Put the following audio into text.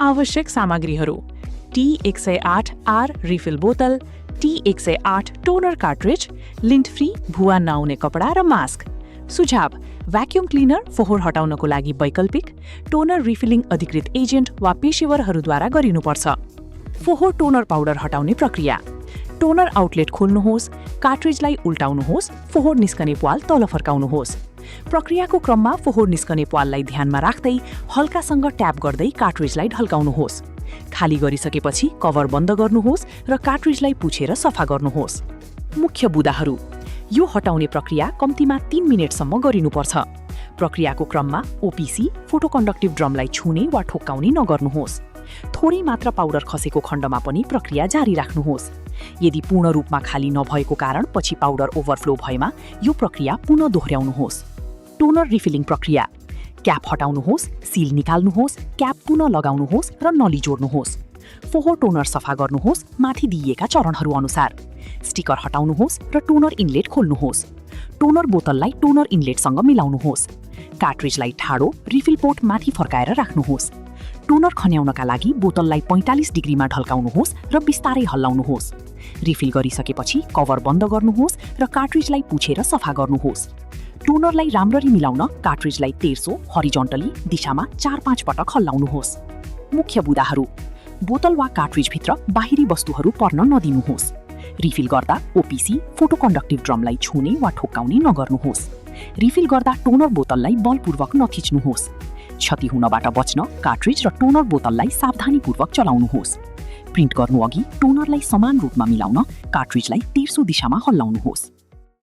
आवश्यक सामग्रीहरू T108R refill बोतल, T108 toner cartridge, lint free भुवा नआउने कपडा र मास्क। सुझाव: भ्याक्युम क्लिनर फोहोर हटाउनको लागि वैकल्पिक, टोनर रिफिलिङ अधिकृत एजेन्ट वा पेशेवरहरूद्वारा गरिनुपर्छ। फोहोर टोनर पाउडर हटाउने प्रक्रिया: टोनर आउटलेट खोल्नुहोस्, कार्ट्रिजलाई उल्टाउनुहोस्, फोहोर निस्कने प्वाल तल फर्काउनुहोस्। प्रक्रियाको क्रममा फोहोर निस्कने प्वाललाई ध्यानमा राख्दै हल्कासँग ट्याप गर्दै कार्ट्रिजलाई ढल्काउनुहोस्। खाली गरिसकेपछि कभर बन्द गर्नुहोस् र कार्ट्रिजलाई पुछेर सफा गर्नुहोस्। मुख्य बुँदाहरू: यो हटाउने प्रक्रिया कम्तीमा 3 मिनेटसम्म गरिनुपर्छ। प्रक्रियाको क्रममा ओपिसी फोटोकन्डक्टिभ ड्रमलाई छुने वा ठोक्काउने नगर्नुहोस्। थोरै मात्र पाउडर खसेको खण्डमा पनि प्रक्रिया जारी राख्नुहोस्। यदि पूर्ण रूपमा खाली नभएको कारण पछि पाउडर ओभरफ्लो भएमा यो प्रक्रिया पुनः दोहोर्याउनुहोस्। टोनर रिफिलिङ प्रक्रिया: क्याप हटाउनुहोस्, सिल निकाल्नुहोस्, क्याप पुनः लगाउनुहोस् र नली जोड्नुहोस्। फोहोर टोनर सफा गर्नुहोस् माथि दिइएका चरणहरू अनुसार। स्टिकर हटाउनुहोस् र टोनर इनलेट खोल्नुहोस्। टोनर बोतललाई टोनर इनलेटसँग मिलाउनुहोस्। कार्ट्रिजलाई ठाडो रिफिल पोर्ट माथि फर्काएर राख्नुहोस्। टोनर खन्याउनका लागि बोतललाई 45 डिग्रीमा ढल्काउनुहोस् र बिस्तारै हल्लाउनुहोस्। रिफिल गरिसकेपछि कभर बन्द गर्नुहोस् र कार्ट्रिजलाई पुछेर सफा गर्नुहोस्। टोनरलाई राम्ररी मिलाउन कार्ट्रिजलाई तेर्सो हरिजोन्टली दिशामा 4-5 पटक हल्लाउनुहोस्। मुख्य बुँदाहरू: बोतल वा कार्ट्रिजभित्र बाहिरी वस्तुहरू पर्न नदिनुहोस्। रिफिल गर्दा ओपिसी फोटोकन्डक्टिभ ड्रमलाई छुने वा ठोक्काउने नगर्नुहोस्। रिफिल गर्दा टोनर बोतललाई बलपूर्वक नथिच्नुहोस्। क्षति हुनबाट बच्न कार्ट्रिज र टोनर बोतललाई सावधानीपूर्वक चलाउनुहोस्। प्रिन्ट गर्नुअघि टोनरलाई समान रूपमा मिलाउन कार्ट्रिजलाई तेर्सो दिशामा हल्लाउनुहोस्।